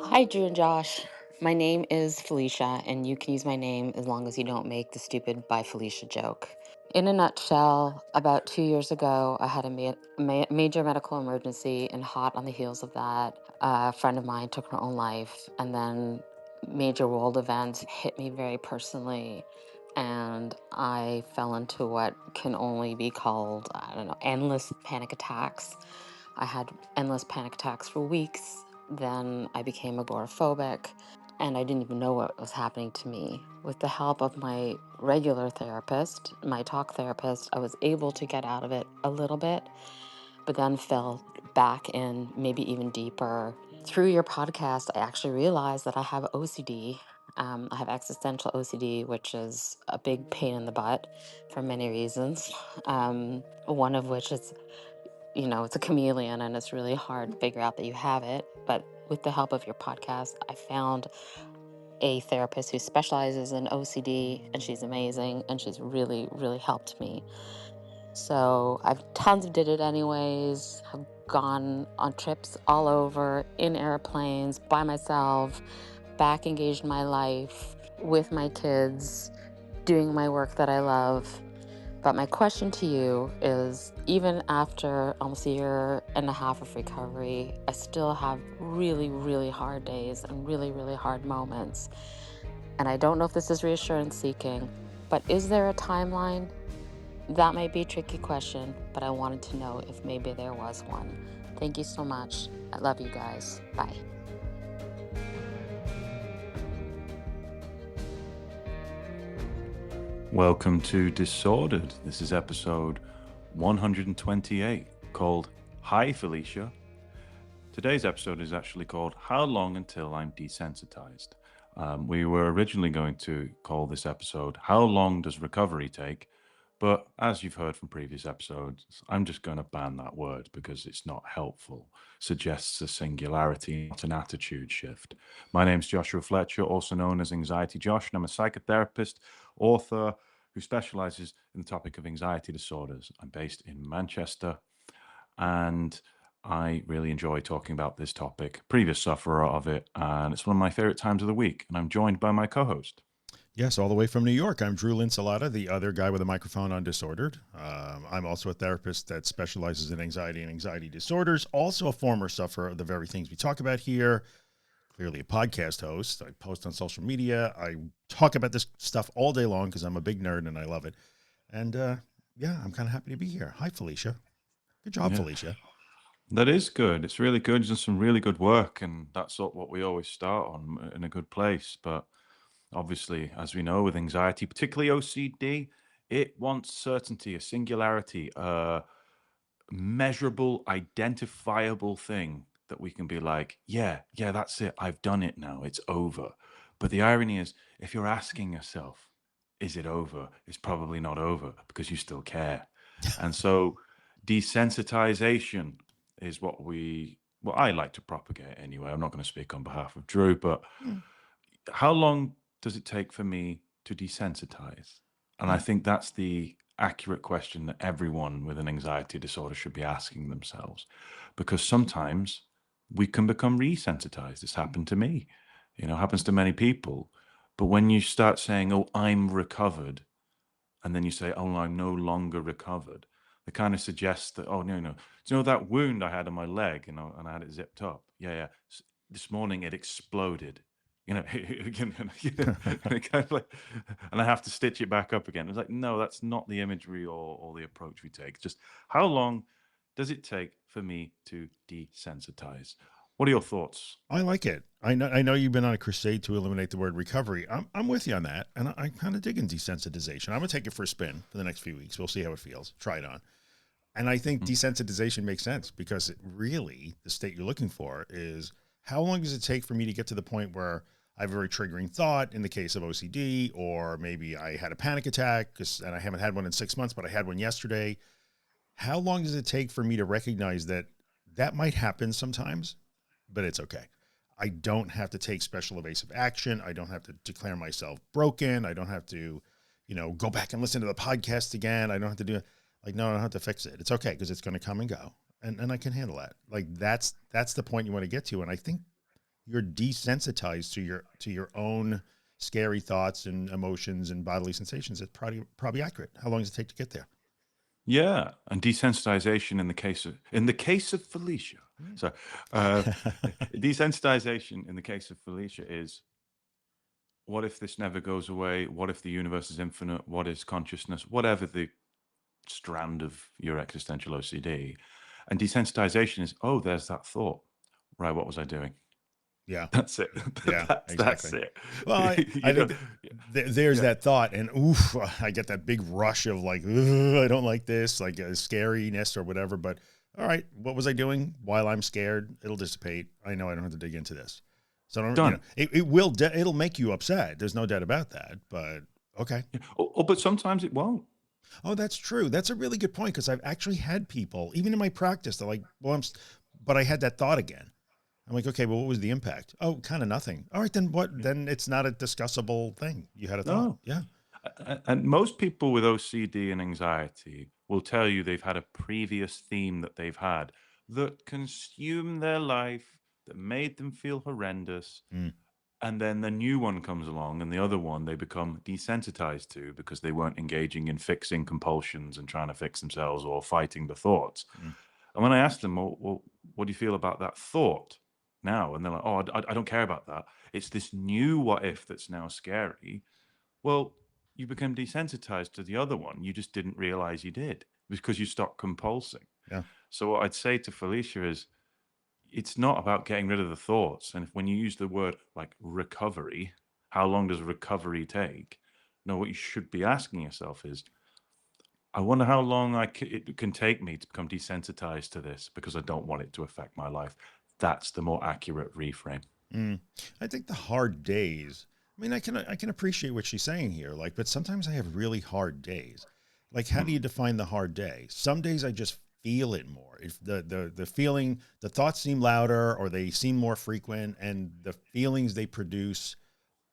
Hi, Drew and Josh. My name is Felicia, and you can use my name as long as you don't make the stupid "Bye Felicia" joke. In a nutshell, about 2 years ago, I had a major medical emergency, and hot on the heels of that, a friend of mine took her own life, and then major world events hit me very personally, and I fell into what can only be called, I don't know, endless panic attacks. I had endless panic attacks for weeks. Then I became agoraphobic and I didn't even know what was happening to me. With the help of my regular therapist, my talk therapist, I was able to get out of it a little bit, but then fell back in maybe even deeper. Through your podcast, I actually realized that I have OCD. I have existential OCD, which is a big pain in the butt for many reasons. One of which is it's a chameleon and it's really hard to figure out that you have it. But with the help of your podcast, I found a therapist who specializes in OCD and she's amazing and she's really, really helped me. So I've tons of did it anyways, have gone on trips all over in airplanes by myself, back engaged in my life with my kids, doing my work that I love. But my question to you is, even after almost a year and a half of recovery, I still have really, really hard days and really, really hard moments. And I don't know if this is reassurance seeking, but is there a timeline? That might be a tricky question, but I wanted to know if maybe there was one. Thank you so much. I love you guys. Bye. Welcome to Disordered. This is episode 128 called Hi Felicia. Today's episode is actually called How Long Until I'm Desensitized. We were originally going to call this episode How Long Does Recovery Take? But as you've heard from previous episodes, I'm just going to ban that word because it's not helpful. Suggests a singularity, not an attitude shift. My name's Joshua Fletcher, also known as Anxiety Josh, and I'm a psychotherapist, author who specializes in the topic of anxiety disorders. I'm based in Manchester, and I really enjoy talking about this topic, previous sufferer of it, and it's one of my favorite times of the week. And I'm joined by my co-host. Yes, all the way from New York. I'm Drew Linsalata, the other guy with a microphone on Disordered. I'm also a therapist that specializes in anxiety and anxiety disorders, also a former sufferer of the very things we talk about here, clearly a podcast host. I post on social media. I talk about this stuff all day long because I'm a big nerd and I love it. And yeah, I'm kind of happy to be here. Hi, Felicia. Good job, Yeah. Felicia. That is good. It's really good. You've done some really good work, and that's what we always start on, in a good place. But obviously, as we know, with anxiety, particularly OCD, it wants certainty, a singularity, a measurable, identifiable thing that we can be like, yeah, that's it. I've done it now. It's over. But the irony is, if you're asking yourself, is it over? It's probably not over because you still care. And so desensitization is what I like to propagate anyway. I'm not going to speak on behalf of Drew, but how long does it take for me to desensitize? And I think that's the accurate question that everyone with an anxiety disorder should be asking themselves, because sometimes we can become resensitized. It's happened to me, happens to many people. But when you start saying, oh, I'm recovered, and then you say, oh, I'm no longer recovered, it kind of suggests that, oh, no. Do you know that wound I had on my leg, and I had it zipped up? Yeah. This morning it exploded. And it kind of like, and I have to stitch it back up again. It's like, no, that's not the imagery or the approach we take. Just how long does it take for me to desensitize? What are your thoughts? I like it. I know you've been on a crusade to eliminate the word recovery. I'm with you on that. And I'm kind of digging desensitization. I'm going to take it for a spin for the next few weeks. We'll see how it feels. Try it on. And I think desensitization makes sense because really the state you're looking for is how long does it take for me to get to the point where I have a very triggering thought in the case of OCD, or maybe I had a panic attack and I haven't had one in 6 months, but I had one yesterday. How long does it take for me to recognize that might happen sometimes, but it's okay? I don't have to take special evasive action. I don't have to declare myself broken. I don't have to, go back and listen to the podcast again. I don't have to do it. Like, no, I don't have to fix it. It's okay because it's going to come and go. And I can handle that. Like, that's the point you want to get to. And I think you're desensitized to your own scary thoughts and emotions and bodily sensations. It's probably accurate. How long does it take to get there? Yeah, and desensitization in the case of Felicia. So, uh, desensitization in the case of Felicia is, what if this never goes away? What if the universe is infinite? What is consciousness? Whatever the strand of your existential OCD. And desensitization is, oh, there's that thought. Right, what was I doing? Yeah. That's it. Yeah, That's exactly. it. Well, You I know, think there's yeah, that thought, and oof, I get that big rush of like, "Ugh, I don't like this, like scariness or whatever. But all right, what was I doing while I'm scared? It'll dissipate. I know I don't have to dig into this. So, done. it will, it'll make you upset. There's no doubt about that. But okay. Yeah. But sometimes it won't. Oh, that's true. That's a really good point because I've actually had people, even in my practice, they're like, well, but I had that thought again. I'm like, okay, well, what was the impact? Oh, kind of nothing. All right, then what? Yeah. Then it's not a discussable thing. You had a thought. No. Yeah. And most people with OCD and anxiety will tell you they've had a previous theme that they've had that consumed their life, that made them feel horrendous. Mm, And then the new one comes along, and the other one they become desensitized to because they weren't engaging in fixing compulsions and trying to fix themselves or fighting the thoughts. mm, And when I asked them, well, what do you feel about that thought now? And they're like, oh, I don't care about that. It's this new what if that's now scary. Well, you become desensitized to the other one. You just didn't realize you did because you stopped compulsing. yeah. So what I'd say to Felicia is, it's not about getting rid of the thoughts. And when you use the word like recovery, how long does recovery take? No, what you should be asking yourself is, I wonder how long it can take me to become desensitized to this because I don't want it to affect my life. That's the more accurate reframe. Mm. I think the hard days. I mean, I can appreciate what she's saying here. Like, but sometimes I have really hard days. Like, how do Mm, you define the hard day? Some days I just feel it more. If the feeling, the thoughts seem louder or they seem more frequent, and the feelings they produce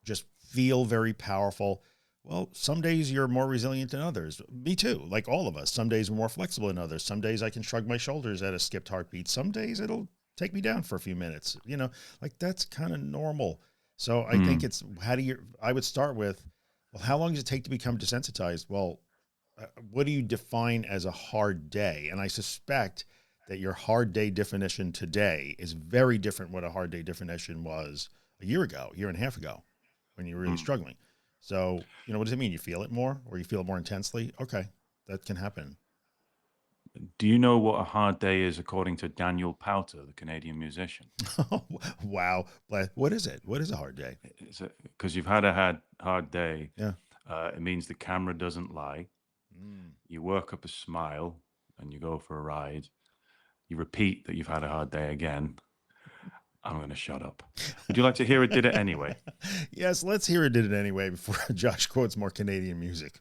just feel very powerful. Well, some days you're more resilient than others. Me too. Like all of us. Some days we're more flexible than others. Some days I can shrug my shoulders at a skipped heartbeat. Some days it'll take me down for a few minutes. Like that's kind of normal. So I think mm, it's I would start with, well, how long does it take to become desensitized? Well, what do you define as a hard day? And I suspect that your hard day definition today is very different what a hard day definition was a year and a half ago when you're really mm. struggling. So, what does it mean? You feel it more or you feel it more intensely? Okay, that can happen. Do you know what a hard day is according to Daniel Powter, the Canadian musician? Wow. But what is it? What is a hard day? Because you've had a hard day, Yeah. it means the camera doesn't lie. Mm. You work up a smile and you go for a ride. You repeat that you've had a hard day again. I'm going to shut up. Would you like to hear it did it anyway? Yes, let's hear it did it anyway before Josh quotes more Canadian music.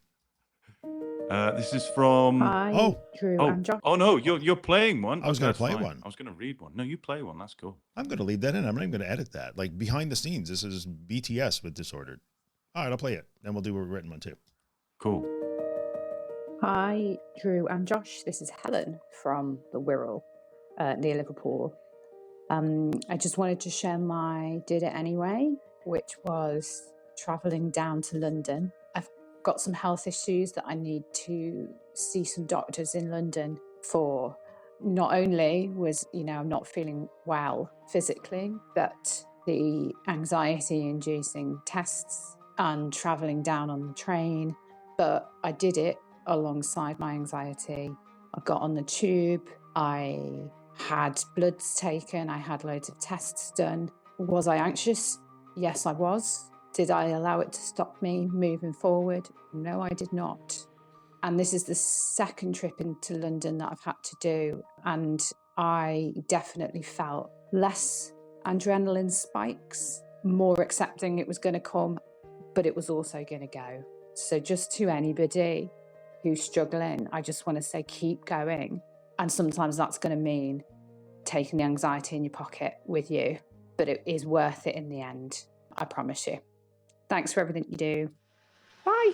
This is from. Hi, Oh, Drew Oh, and Josh. oh no, you're playing one. I was Okay, going to that's play fine. one. I was going to read one. No, you play one. That's cool. I'm going to leave that in. I'm not even going to edit that. Like behind the scenes, this is BTS with Disordered. All right, I'll play it. Then we'll do a written one too. Cool. Hi, Drew and Josh. This is Helen from the Wirral near Liverpool. I just wanted to share my did it anyway, which was traveling down to London. I've got some health issues that I need to see some doctors in London for. Not only was, I'm not feeling well physically, but the anxiety inducing tests and traveling down on the train. But I did it alongside my anxiety. I got on the tube. I had bloods taken. I had loads of tests done. Was I anxious? Yes, I was. Did I allow it to stop me moving forward? No, I did not. And this is the second trip into London that I've had to do. And I definitely felt less adrenaline spikes, more accepting it was going to come, but it was also going to go. So just to anybody who's struggling, I just want to say, keep going. And sometimes that's going to mean taking the anxiety in your pocket with you, but it is worth it in the end. I promise you. Thanks for everything you do. Bye.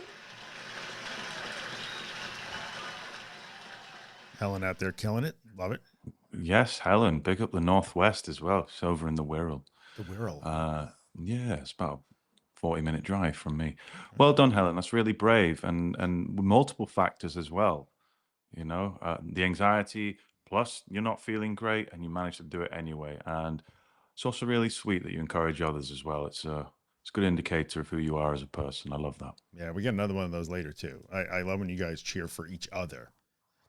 Helen out there killing it. Love it. Yes, Helen, big up the Northwest as well. It's over in the Wirral. The Wirral. Yeah, it's about a 40-minute drive from me. Okay. Well done, Helen. That's really brave, and with multiple factors as well. The anxiety, plus you're not feeling great, and you manage to do it anyway. And it's also really sweet that you encourage others as well. It's a good indicator of who you are as a person. I love that. Yeah, we get another one of those later too. I love when you guys cheer for each other.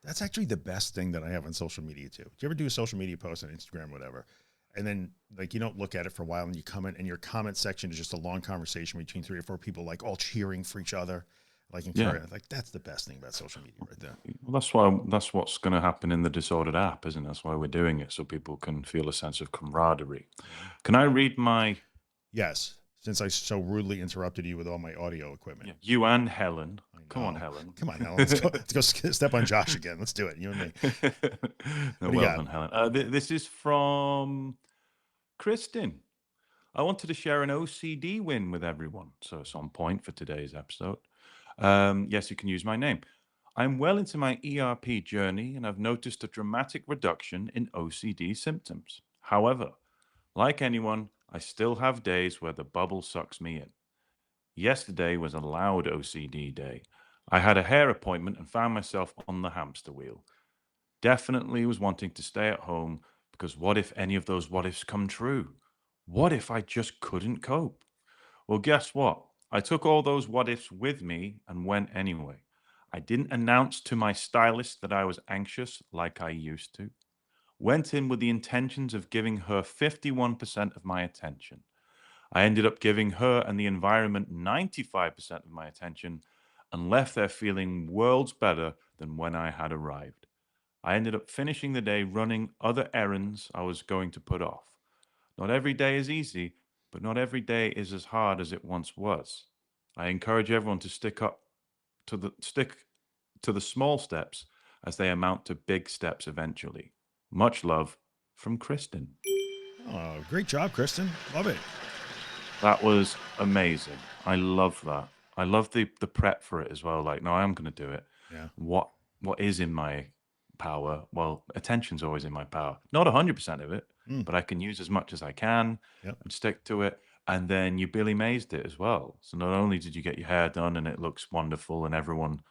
That's actually the best thing that I have on social media too. Do you ever do a social media post on Instagram, whatever, and then like you don't look at it for a while and you comment, and your comment section is just a long conversation between 3 or 4 people, like all cheering for each other, like Yeah. encouraging. Like that's the best thing about social media right there. Well, that's what's going to happen in the Disordered app, isn't it? That's why we're doing it, so people can feel a sense of camaraderie. Can I read my... Yes, since I so rudely interrupted you with all my audio equipment. Yeah, you and Helen. Come on, know. Helen. Come on, Helen. Let's go step on Josh again. Let's do it. You and me. No, What do you well got? done, Helen. This is from Kristen. I wanted to share an OCD win with everyone, so it's on point for today's episode. Yes, you can use my name. I'm well into my ERP journey, and I've noticed a dramatic reduction in OCD symptoms. However, like anyone, I still have days where the bubble sucks me in. Yesterday was a loud OCD day. I had a hair appointment and found myself on the hamster wheel. Definitely was wanting to stay at home because what if any of those what ifs come true? What if I just couldn't cope? Well, guess what? I took all those what ifs with me and went anyway. I didn't announce to my stylist that I was anxious like I used to. Went in with the intentions of giving her 51% of my attention. I ended up giving her and the environment 95% of my attention and left there feeling worlds better than when I had arrived. I ended up finishing the day running other errands I was going to put off. Not every day is easy, but not every day is as hard as it once was. I encourage everyone to stick to the small steps as they amount to big steps eventually. Much love from Kristen. Oh, great job, Kristen. Love it. That was amazing. I love that. I love the prep for it as well. Like, no, I am going to do it. Yeah. What is in my power? Well, attention's always in my power. Not 100% of it, but I can use as much as I can and stick to it. And then you Billy Maysed it as well. So not only did you get your hair done and it looks wonderful and everyone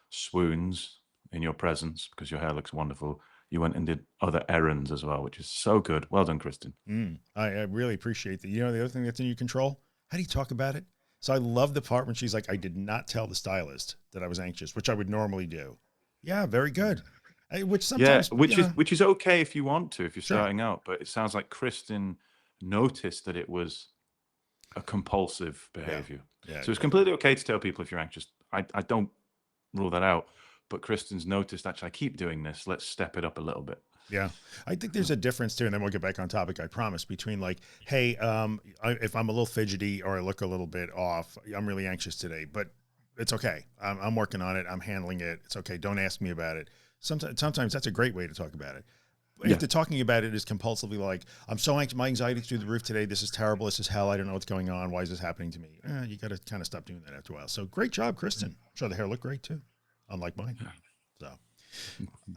swoons in your presence because your hair looks wonderful, you went and did other errands as well, which is so good. Well done, Kristen. I really appreciate that. You know, the other thing that's in your control, how do you talk about it? So I love the part when she's like, I did not tell the stylist that I was anxious, which I would normally do. Yeah, very good. Which sometimes, which is okay if you want to, if you're Sure. starting out, but it sounds like Kristen noticed that it was a compulsive behavior. Yeah. So it's completely okay to tell people if you're anxious. I don't rule that out, but Kristen's noticed, actually, I keep doing this. Let's step it up a little bit. Yeah. I think there's a difference too, and then we'll get back on topic, I promise, between like, hey, if I'm a little fidgety or I look a little bit off, I'm really anxious today, but it's okay. I'm working on it. I'm handling it. It's okay. Don't ask me about it. Sometimes that's a great way to talk about it. If the talking about it is compulsively like, I'm so anxious, my anxiety's through the roof today. This is terrible. This is hell. I don't know what's going on. Why is this happening to me? You got to kind of stop doing that after a while. So great job, Kristen. I'm sure the hair looked great too, unlike mine. So.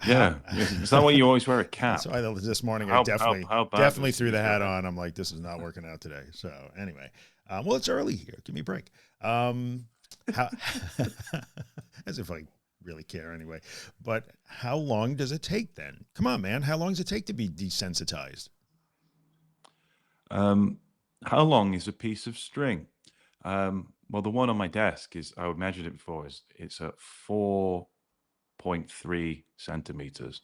Yeah. Is that why you always wear a cap? So this morning, I definitely threw the hat on. I'm like, this is not working out today. So anyway, well, it's early here. Give me a break. As if I really care anyway. But how long does it take then? Come on, man. How long does it take to be desensitized? How long is a piece of string? Well, the one on my desk is, I measured it before, it's at 4.3 centimeters.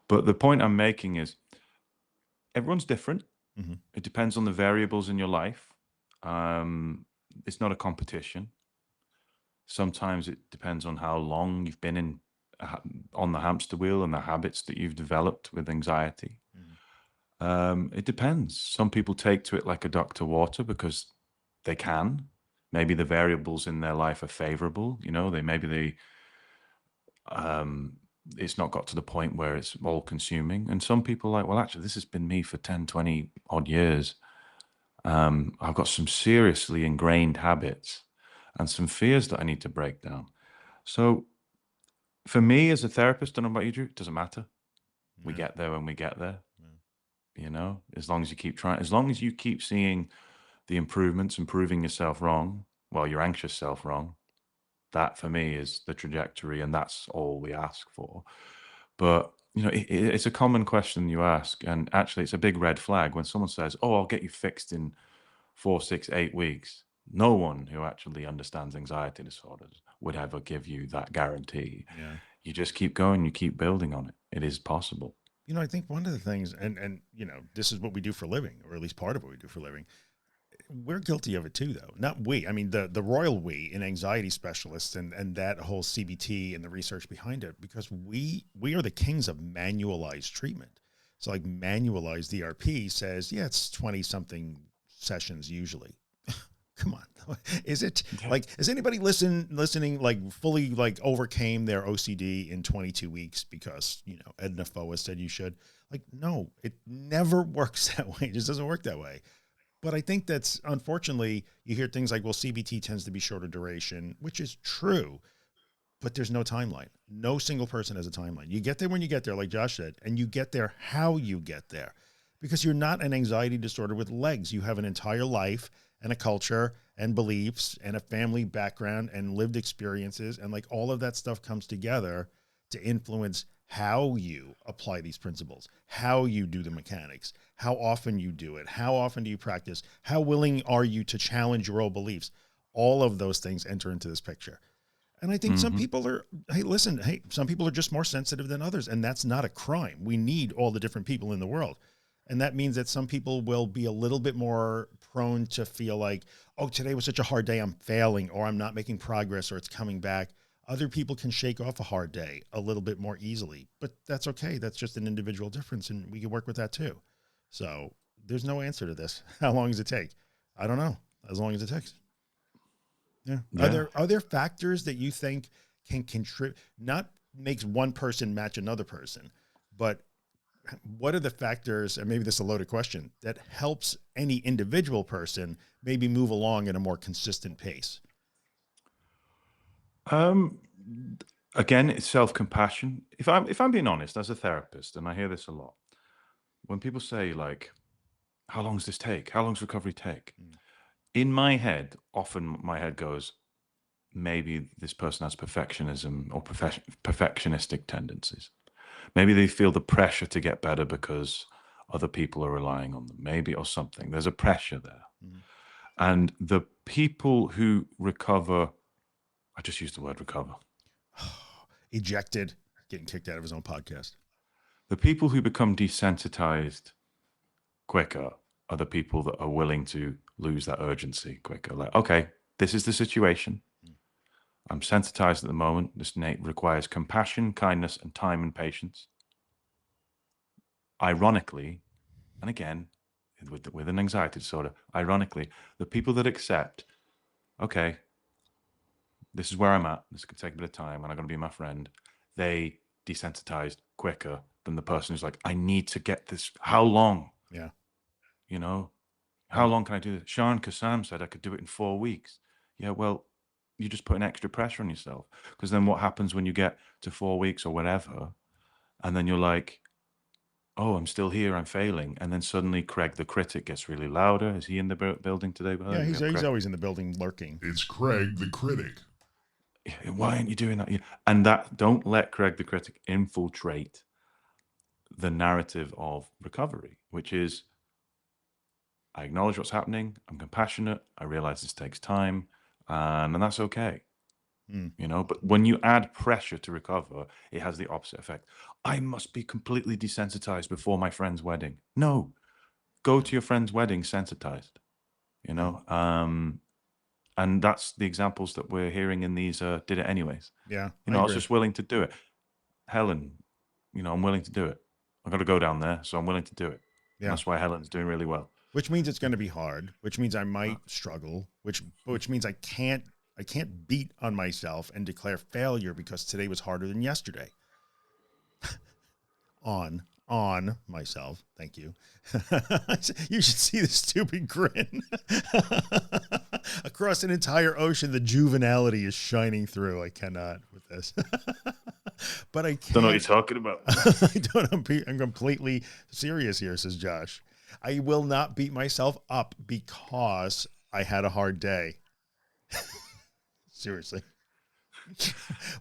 But the point I'm making is everyone's different. It depends on the variables in your life. It's not a competition. Sometimes it depends on how long you've been on the hamster wheel and the habits that you've developed with anxiety. It depends. Some people take to it like a duck to water because they can. Maybe the variables in their life are favorable. You know, it's not got to the point where it's all consuming. And some people are like, well, actually, this has been me for 10, 20 odd years. I've got some seriously ingrained habits and some fears that I need to break down. So for me as a therapist, I don't know about you, Drew, it doesn't matter. We Yeah. get there when we get there. Yeah. You know, as long as you keep trying, as long as you keep seeing the improvements and proving yourself wrong, well, your anxious self wrong, that for me is the trajectory, and that's all we ask for. But you know, it's a common question you ask, and actually, it's a big red flag when someone says, "Oh, I'll get you fixed in 4, 6, 8 weeks." No one who actually understands anxiety disorders would ever give you that guarantee. Yeah. You just keep going, you keep building on it. It is possible. You know, I think one of the things, and you know, this is what we do for a living, or at least part of what we do for a living. We're guilty of it too, though. Not we. I mean, the royal we in anxiety specialists and that whole CBT and the research behind it, because we are the kings of manualized treatment. So like manualized DRP says, yeah, it's 20 something sessions usually. Come on. Is it Yeah. like, is anybody listening, like fully like overcame their OCD in 22 weeks because, you know, Edna Foa said you should? Like, no, it never works that way. It just doesn't work that way. But I think that's, unfortunately, you hear things like, well, CBT tends to be shorter duration, which is true, but there's no timeline. No single person has a timeline. You get there when you get there, like Josh said, and you get there how you get there, because you're not an anxiety disorder with legs. You have an entire life and a culture and beliefs and a family background and lived experiences. And like all of that stuff comes together to influence how you apply these principles, how you do the mechanics, how often you do it, how often do you practice, how willing are you to challenge your old beliefs. All of those things enter into this picture. And I think some people are, hey, listen, hey, some people are just more sensitive than others, and that's not a crime. We need all the different people in the world. And that means that some people will be a little bit more prone to feel like, oh, today was such a hard day, I'm failing, or I'm not making progress, or it's coming back. Other people can shake off a hard day a little bit more easily, but that's okay. That's just an individual difference, and we can work with that too. So there's no answer to this. How long does it take? I don't know. As long as it takes. Yeah. Yeah. Are there factors that you think can contribute, not makes one person match another person, but what are the factors, and maybe this is a loaded question, that helps any individual person maybe move along at a more consistent pace? Um, Again, it's self-compassion. If I'm being honest, as a therapist, and I hear this a lot, when people say like, "How long does this take? How long does recovery take?" Mm. In my head, often my head goes, maybe this person has perfectionism or perfectionistic tendencies. Maybe they feel the pressure to get better because other people are relying on them, maybe, or something. There's a pressure there. Mm. And the people who recover, I just used the word recover. Ejected, getting kicked out of his own podcast. The people who become desensitized quicker are the people that are willing to lose that urgency quicker. Like, okay, this is the situation. Mm. I'm sensitized at the moment. This requires compassion, kindness, and time and patience. Ironically, and again, with an anxiety disorder, ironically, the people that accept, okay, this is where I'm at, this could take a bit of time, and I'm going to be my friend, they desensitized quicker than the person who's like, I need to get this. How long? Yeah. You know, how Yeah. long can I do this? Sean Kassam said I could do it in 4 weeks. Yeah, well, you just put an extra pressure on yourself, because then what happens when you get to 4 weeks or whatever, and then you're like, oh, I'm still here, I'm failing. And then suddenly Craig the critic gets really louder. Is he in the building today? Yeah. We He's have Craig. always in the building lurking. It's Craig the critic. Why aren't you doing that? And that, don't let Craig the critic infiltrate the narrative of recovery, which is, I acknowledge what's happening. I'm compassionate. I realize this takes time, and that's okay. Mm. You know, but when you add pressure to recover, it has the opposite effect. I must be completely desensitized before my friend's wedding. No, go to your friend's wedding sensitized, you know. And that's the examples that we're hearing in these did it anyways. Yeah. You I know, I was agree. just willing to do it. Helen, you know, I'm willing to do it. I've got to go down there, so I'm willing to do it. And Yeah. that's why Helen's doing really well. Which means it's going to be hard, which means I might struggle, which means I can't beat on myself and declare failure because today was harder than yesterday. on myself. Thank you. You should see the stupid grin. Across an entire ocean, the juvenility is shining through. I cannot with this. but I Don't know what you're can't. talking about. I don't. I'm completely serious here, says Josh. I will not beat myself up because I had a hard day. Seriously. No,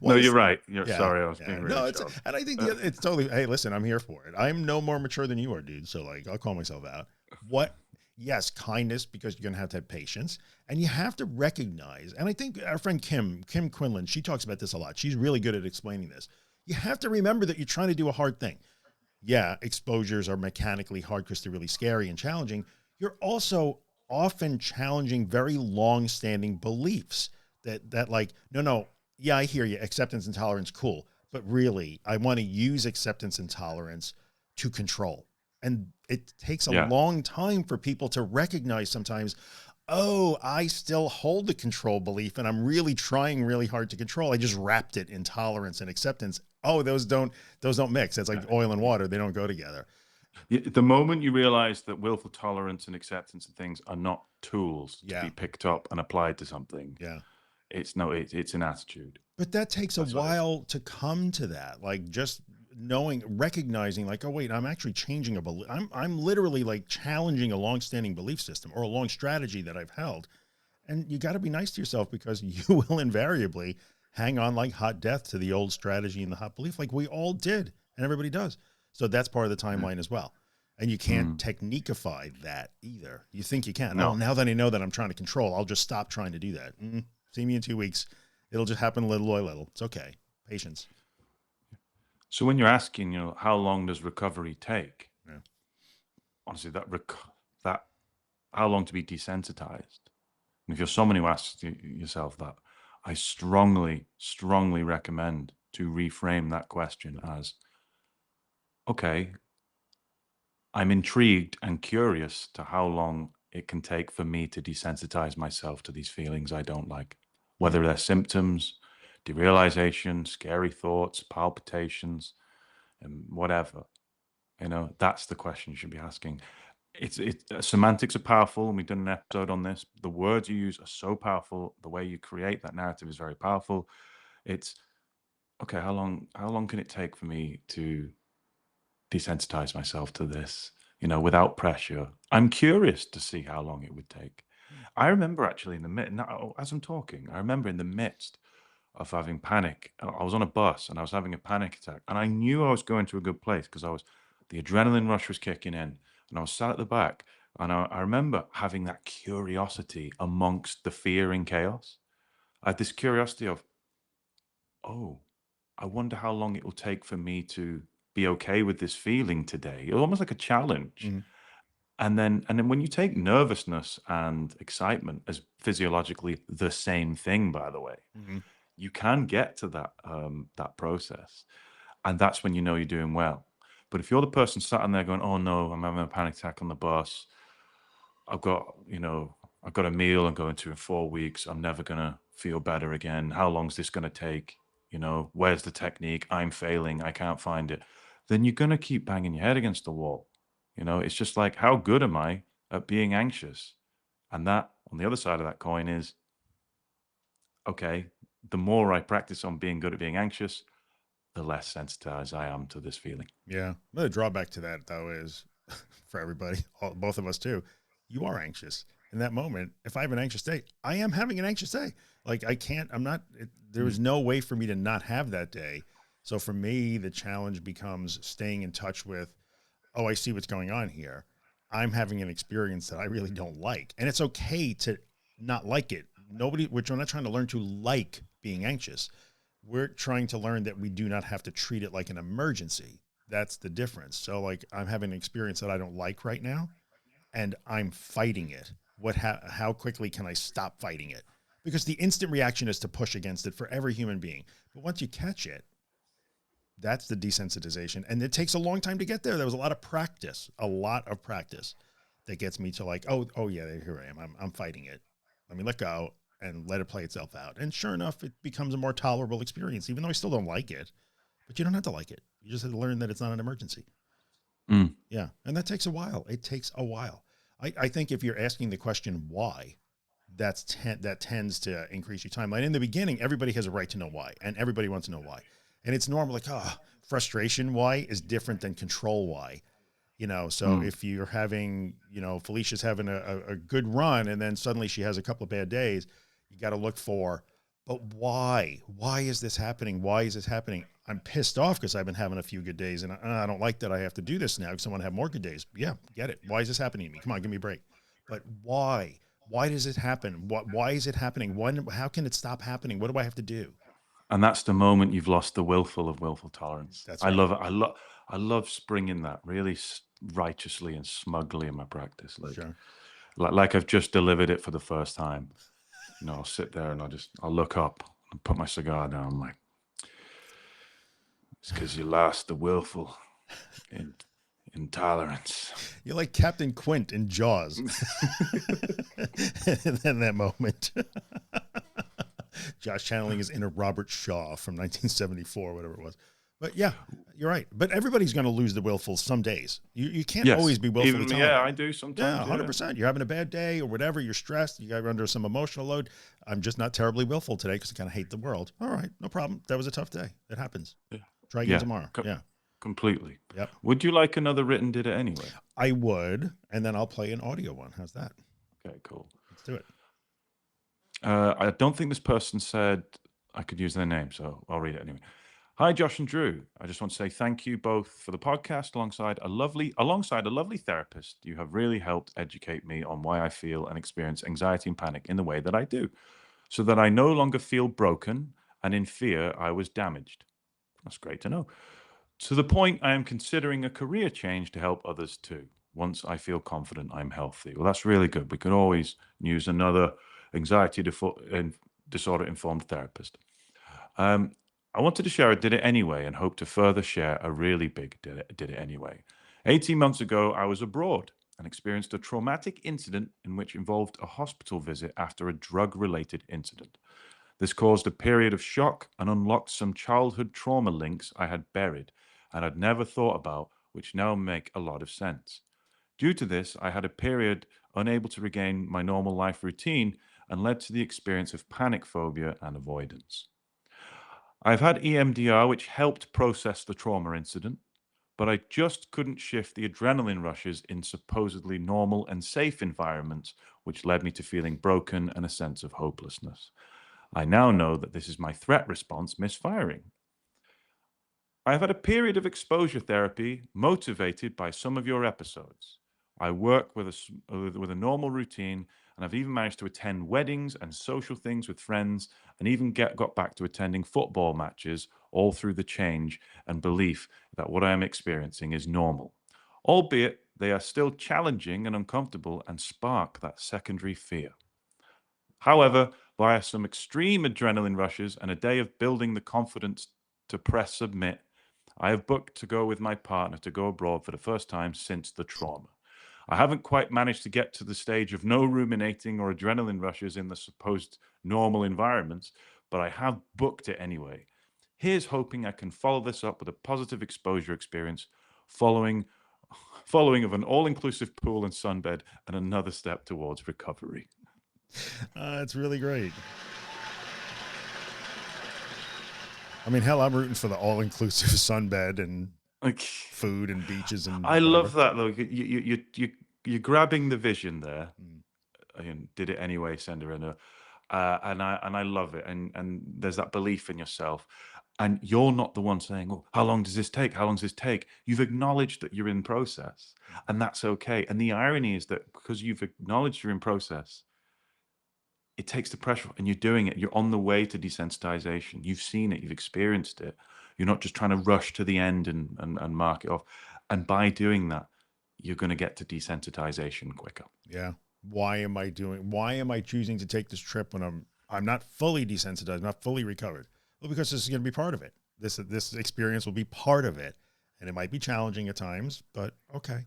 What you're is? right. You're Yeah, sorry. I was yeah. being really No, childish. and I think it's totally. Hey, listen, I'm here for it. I'm no more mature than you are, dude. So like, I'll call myself out. What? Yes, kindness, because you're gonna have patience, and you have to recognize. And I think our friend Kim Quinlan, she talks about this a lot. She's really good at explaining this. You have to remember that you're trying to do a hard thing. Yeah, exposures are mechanically hard because they're really scary and challenging. You're also often challenging very long-standing beliefs that like, no, yeah, I hear you. Acceptance and tolerance, cool. But really, I want to use acceptance and tolerance to control. And it takes a Yeah. long time for people to recognize sometimes, oh, I still hold the control belief and I'm really trying really hard to control. I just wrapped it in tolerance and acceptance. Oh, those don't mix. It's like oil and water. They don't go together. The moment you realize that willful tolerance and acceptance and things are not tools to Yeah. be picked up and applied to something, Yeah. it's an attitude. But that takes a That's what it is. while to come to that. Like just recognizing like, oh wait, I'm actually changing a belief. I'm literally like challenging a long-standing belief system or a long strategy that I've held. And you got to be nice to yourself because you will invariably hang on like hot death to the old strategy and the hot belief, like we all did, and everybody does. So that's part of the timeline as well. And you can't techniqueify that either. You think you can. Oh, No. now that I know that I'm trying to control, I'll just stop trying to do that. See me in 2 weeks. It'll just happen little by little. It's okay. Patience. So when you're asking, how long does recovery take? Yeah. Honestly, that how long to be desensitized? And if you're someone who asks yourself that, I strongly, strongly recommend to reframe that question as, okay, I'm intrigued and curious to how long it can take for me to desensitize myself to these feelings I don't like, whether they're symptoms, derealization, scary thoughts, palpitations, and whatever. That's the question you should be asking. Semantics are powerful, and we've done an episode on this. The words you use are so powerful. The way you create that narrative is very powerful. It's okay. How long can it take for me to desensitize myself to this? Without pressure. I'm curious to see how long it would take. I remember actually in the midst, as I'm talking, I remember in the midst of having panic. I was on a bus and I was having a panic attack, and I knew I was going to a good place because the adrenaline rush was kicking in, and I was sat at the back, and I remember having that curiosity amongst the fear and chaos. I had this curiosity of, oh, I wonder how long it will take for me to be okay with this feeling today. It was almost like a challenge. Mm-hmm. And then when you take nervousness and excitement as physiologically the same thing, by the way, Mm-hmm. you can get to that process, and that's when you know you're doing well. But if you're the person sat in there going, "Oh no, I'm having a panic attack on the bus. I've got, I've got a meal I'm going to in 4 weeks. I'm never gonna feel better again. How long's this gonna take? Where's the technique? I'm failing. I can't find it." Then you're gonna keep banging your head against the wall. It's just like, how good am I at being anxious? And that, on the other side of that coin, is okay. The more I practice on being good at being anxious, the less sensitized I am to this feeling. Yeah. The drawback to that though is for everybody, both of us too, you are anxious in that moment. If I have an anxious day, I am having an anxious day. Like there is no way for me to not have that day. So for me, the challenge becomes staying in touch with, oh, I see what's going on here. I'm having an experience that I really don't like. And it's okay to not like it. We're not trying to learn to like being anxious. We're trying to learn that we do not have to treat it like an emergency. That's the difference. So like I'm having an experience that I don't like right now and I'm fighting it. How quickly can I stop fighting it? Because the instant reaction is to push against it for every human being. But once you catch it, that's the desensitization. And it takes a long time to get there. There was a lot of practice that gets me to like, oh yeah, here I am. I'm fighting it. Let me let go and let it play itself out. And sure enough, it becomes a more tolerable experience, even though I still don't like it, but you don't have to like it. You just have to learn that it's not an emergency. Mm. Yeah. And that takes a while. It takes a while. I think if you're asking the question, why, that tends to increase your timeline. In the beginning, everybody has a right to know why, and everybody wants to know why. And it's normal, like, frustration Y is different than control Y. So if you're having, Felicia's having a good run and then suddenly she has a couple of bad days, you got to look for, but why? Why is this happening? Why is this happening? I'm pissed off because I've been having a few good days and I don't like that I have to do this now because I want to have more good days. Yeah, get it. Why is this happening to me? Come on, give me a break. But why? Why does it happen? Why is it happening? How can it stop happening? What do I have to do? And that's the moment you've lost the willful of willful tolerance. That's I right. love it. I love springing that really righteously and smugly in my practice. Sure. Like I've just delivered it for the first time. I'll sit there and I'll look up and put my cigar down. I'm like, it's because you lost the willful intolerance. You're like Captain Quint in Jaws. And then that moment. Josh channeling his inner Robert Shaw from 1974, whatever it was. But yeah, you're right. But everybody's going to lose the willful some days. You can't always be willfully tolerant. Yeah, I do sometimes. Yeah, 100%. You're having a bad day or whatever. You're stressed. You got under some emotional load. I'm just not terribly willful today because I kind of hate the world. All right, no problem. That was a tough day. It happens. Yeah. Try again tomorrow. Yeah. Completely. Yep. Would you like another written did it anyway? I would, and then I'll play an audio one. How's that? Okay, cool. Let's do it. I don't think this person said I could use their name, so I'll read it anyway. Hi, Josh and Drew. I just want to say thank you both for the podcast alongside a lovely therapist. You have really helped educate me on why I feel and experience anxiety and panic in the way that I do, so that I no longer feel broken and in fear I was damaged. That's great to know. To the point I am considering a career change to help others too, once I feel confident I'm healthy. Well, that's really good. We could always use another anxiety disorder informed therapist. I wanted to share a did it anyway and hope to further share a really big did it anyway. 18 months ago, I was abroad and experienced a traumatic incident in which involved a hospital visit after a drug-related incident. This caused a period of shock and unlocked some childhood trauma links I had buried and had never thought about, which now make a lot of sense. Due to this, I had a period unable to regain my normal life routine and led to the experience of panic phobia and avoidance. I've had EMDR, which helped process the trauma incident, but I just couldn't shift the adrenaline rushes in supposedly normal and safe environments, which led me to feeling broken and a sense of hopelessness. I now know that this is my threat response misfiring. I've had a period of exposure therapy motivated by some of your episodes. I work with a normal routine, and I've even managed to attend weddings and social things with friends, and even got back to attending football matches, all through the change and belief that what I am experiencing is normal, albeit they are still challenging and uncomfortable and spark that secondary fear. However, via some extreme adrenaline rushes and a day of building the confidence to press submit, I have booked to go with my partner to go abroad for the first time since the trauma. I haven't quite managed to get to the stage of no ruminating or adrenaline rushes in the supposed normal environments, but I have booked it anyway. Here's hoping I can follow this up with a positive exposure experience following of an all-inclusive pool and sunbed and another step towards recovery. It's really great. I mean, hell, I'm rooting for the all-inclusive sunbed and food and beaches and. I love that though. You're grabbing the vision there. And did it anyway, send her in and I love it. And there's that belief in yourself. And you're not the one saying, "Oh, how long does this take? How long does this take?" You've acknowledged that you're in process, and that's okay. And the irony is that because you've acknowledged you're in process, it takes the pressure off and you're doing it. You're on the way to desensitization. You've seen it. You've experienced it. You're not just trying to rush to the end and mark it off. And by doing that, you're going to get to desensitization quicker. Yeah. Why am I choosing to take this trip when I'm not fully desensitized, not fully recovered? Well, because this is going to be part of it. This experience will be part of it. And it might be challenging at times, but okay.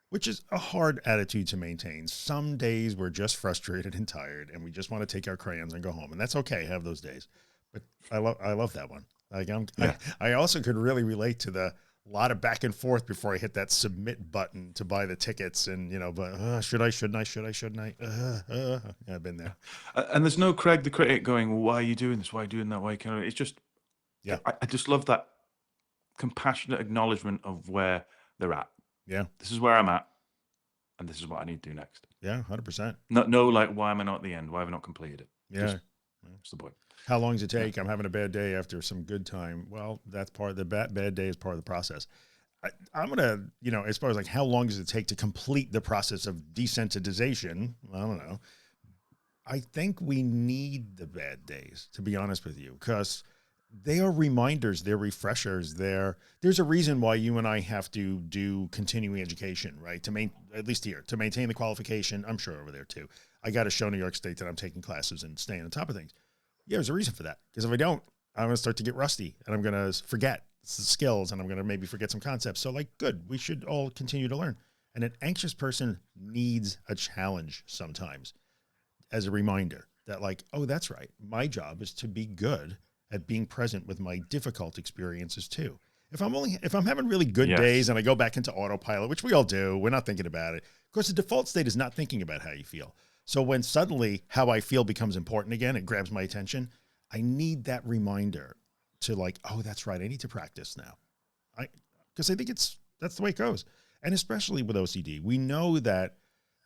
Which is a hard attitude to maintain. Some days we're just frustrated and tired and we just want to take our crayons and go home. And that's okay. Have those days. But I love that one. Like I also could really relate to the lot of back and forth before I hit that submit button to buy the tickets. And, but should I, shouldn't I? I've been there. And there's no Craig the critic going, well, why are you doing this? Why are you doing that? Why can't I? It's just, Yeah. I just love that compassionate acknowledgement of where they're at. Yeah. This is where I'm at, and this is what I need to do next. Yeah. 100%. No, like, why am I not at the end? Why have I not completed it? Yeah. Just, what's the point? How long does it take? I'm having a bad day after some good time. Well, that's part of the bad day is part of the process. I'm going to, you know, as far as like how long does it take to complete the process of desensitization? I don't know. I think we need the bad days, to be honest with you, because they are reminders, they're refreshers. There's a reason why you and I have to do continuing education, right? At least here, to maintain the qualification. I'm sure over there too. I got to show New York State that I'm taking classes and staying on top of things. Yeah, there's a reason for that. Because if I don't, I'm going to start to get rusty and I'm going to forget skills and I'm going to maybe forget some concepts. So like, good, we should all continue to learn. And an anxious person needs a challenge sometimes as a reminder that like, oh, that's right. My job is to be good at being present with my difficult experiences too. If I'm having really good days and I go back into autopilot, which we all do, we're not thinking about it. Of course, the default state is not thinking about how you feel. So when suddenly how I feel becomes important again, it grabs my attention. I need that reminder to like, oh, that's right. I need to practice now. Because I think that's the way it goes. And especially with OCD, we know that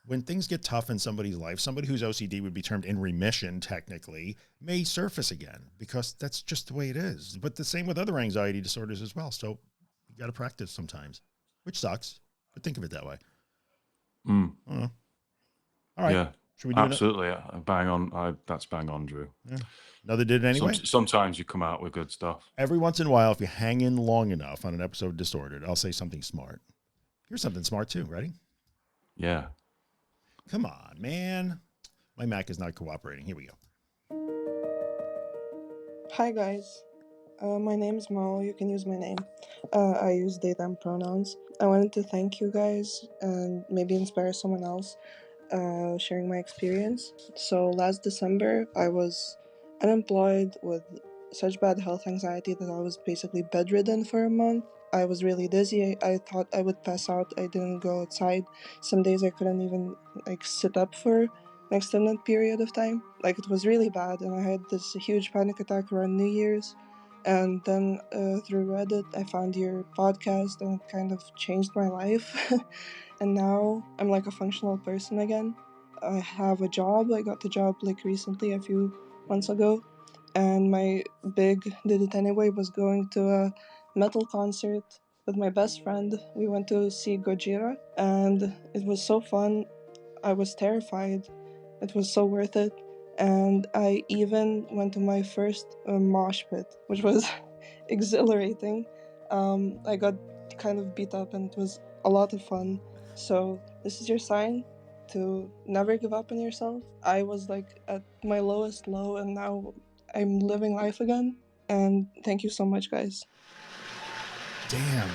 when things get tough in somebody's life, somebody whose OCD would be termed in remission technically may surface again because that's just the way it is. But the same with other anxiety disorders as well. So you got to practice sometimes, which sucks, but think of it that way. Mm. All right. Yeah. Should we do absolutely? Bang on. That's bang on, Drew. Yeah. Another did it anyway. Sometimes you come out with good stuff. Every once in a while, if you hang in long enough on an episode of Disordered, I'll say something smart. Here's something smart too. Ready? Yeah. Come on, man. My Mac is not cooperating. Here we go. Hi, guys. My name is Mo. You can use my name. I use they, them pronouns. I wanted to thank you guys and maybe inspire someone else sharing my experience. So last December, I was unemployed with such bad health anxiety that I was basically bedridden for a month. I was really dizzy. I thought I would pass out. I didn't go outside. Some days I couldn't even sit up for an extended period of time. It was really bad, and I had this huge panic attack around New Year's. And then through Reddit, I found your podcast, and it kind of changed my life. And now I'm a functional person again. I have a job. I got the job recently, a few months ago. And my big did it anyway was going to a metal concert with my best friend. We went to see Gojira, and it was so fun. I was terrified. It was so worth it. And I even went to my first mosh pit, which was exhilarating. I got kind of beat up, and it was a lot of fun. So this is your sign to never give up on yourself. I was at my lowest low, and now I'm living life again. And thank you so much, guys. Damn.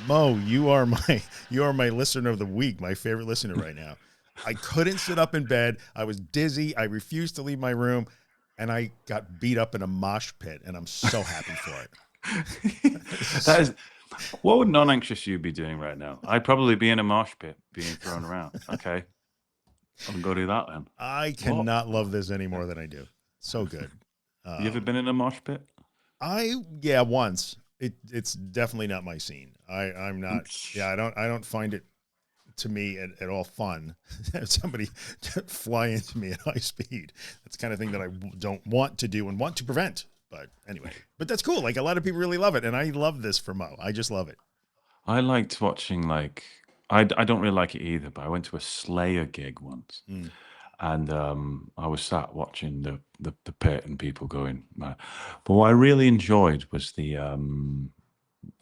Mo, you are my listener of the week, my favorite listener right now. I couldn't sit up in bed. I was dizzy. I refused to leave my room, and I got beat up in a mosh pit, and I'm so happy for it. What would non-anxious you be doing right now? I'd probably be in a mosh pit being thrown around. Okay. I'll go do that then. I cannot love this any more than I do. So good. You ever been in a mosh pit? Once. It's definitely not my scene. I'm not. Yeah, I don't find it to me at all fun. Somebody fly into me at high speed. That's the kind of thing that I don't want to do and want to prevent. But anyway, but that's cool. A lot of people really love it, and I love this for Mo. I just love it. I liked watching I don't really like it either, but I went to a Slayer gig once. And I was sat watching the pit and people going mad. But what I really enjoyed was the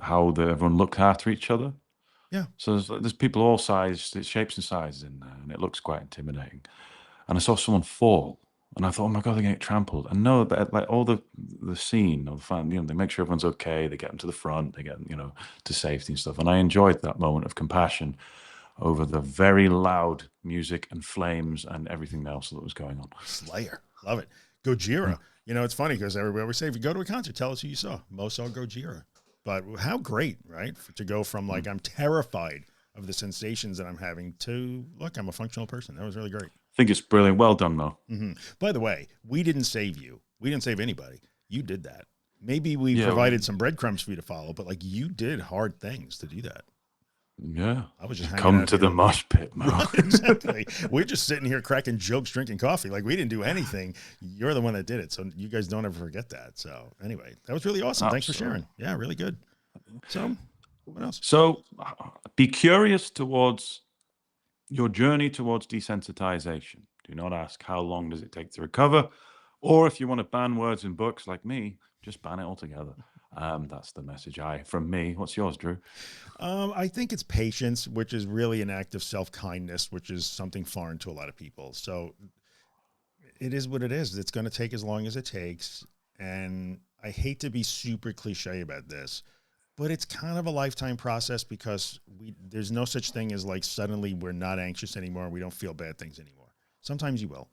how everyone looked after each other. Yeah. So there's people all sizes, shapes and sizes in there, and it looks quite intimidating. And I saw someone fall, and I thought, oh my god, they're going to get trampled. And no, all the scene, or the fan, they make sure everyone's okay. They get them to the front. They get them, to safety and stuff. And I enjoyed that moment of compassion over the very loud music and flames and everything else that was going on. Slayer, love it. Gojira. It's funny because everybody always say, if you go to a concert, tell us who you saw. Mo saw Gojira. But how great, right? To go from I'm terrified of the sensations that I'm having to, look, I'm a functional person. That was really great. I think it's brilliant. Well done, Mo. By the way, we didn't save you. We didn't save anybody. You did that. Maybe we Yeah, provided some breadcrumbs for you to follow, but like you did hard things to do that. Yeah. I was just hanging Come out to here. the mosh pit, Mo. Right, exactly. We're just sitting here cracking jokes, drinking coffee. Like we didn't do anything. You're the one that did it. So you guys don't ever forget that. So anyway, that was really awesome. Thanks for sharing. Yeah, really good. So what else? So be curious towards your journey towards desensitization. Do not ask how long does it take to recover, or if you want to ban words in books like me, just ban it altogether. That's the message from me. What's yours, Drew? I think it's patience, which is really an act of self-kindness, which is something foreign to a lot of people. So it is what it is. It's going to take as long as it takes. And I hate to be super cliche about this, but it's kind of a lifetime process because there's no such thing as like suddenly we're not anxious anymore. We don't feel bad things anymore. Sometimes you will.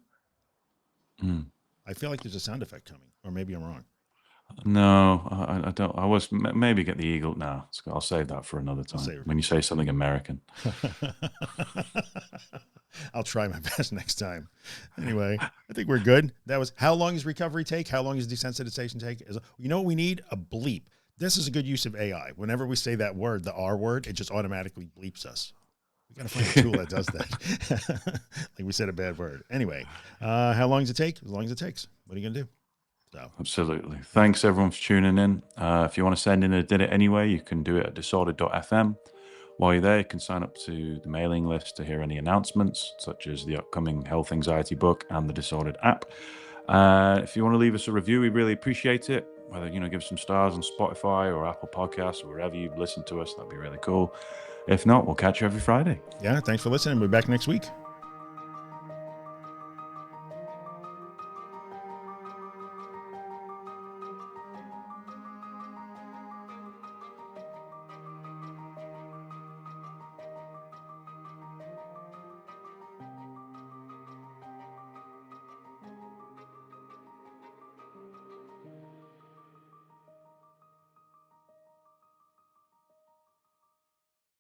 I feel like there's a sound effect coming, or maybe I'm wrong. No, I don't. I was maybe get the eagle. No, I'll save that for another time. When you say something American, I'll try my best next time. Anyway, I think we're good. That was how long does recovery take? How long does desensitization take? You know what we need? A bleep. This is a good use of AI. Whenever we say that word, the R word, it just automatically bleeps us. We got to find a tool that does that. Like we said a bad word. Anyway, how long does it take? As long as it takes. What are you going to do? So. Absolutely. Thanks everyone for tuning in. If you want to send in a Did It Anyway, you can do it at disordered.fm. While you're there, you can sign up to the mailing list to hear any announcements, such as the upcoming Health Anxiety book and the Disordered app. If you want to leave us a review, we really appreciate it. Whether, give some stars on Spotify or Apple Podcasts or wherever you listen to us, that'd be really cool. If not, we'll catch you every Friday. Yeah, thanks for listening. We'll be back next week.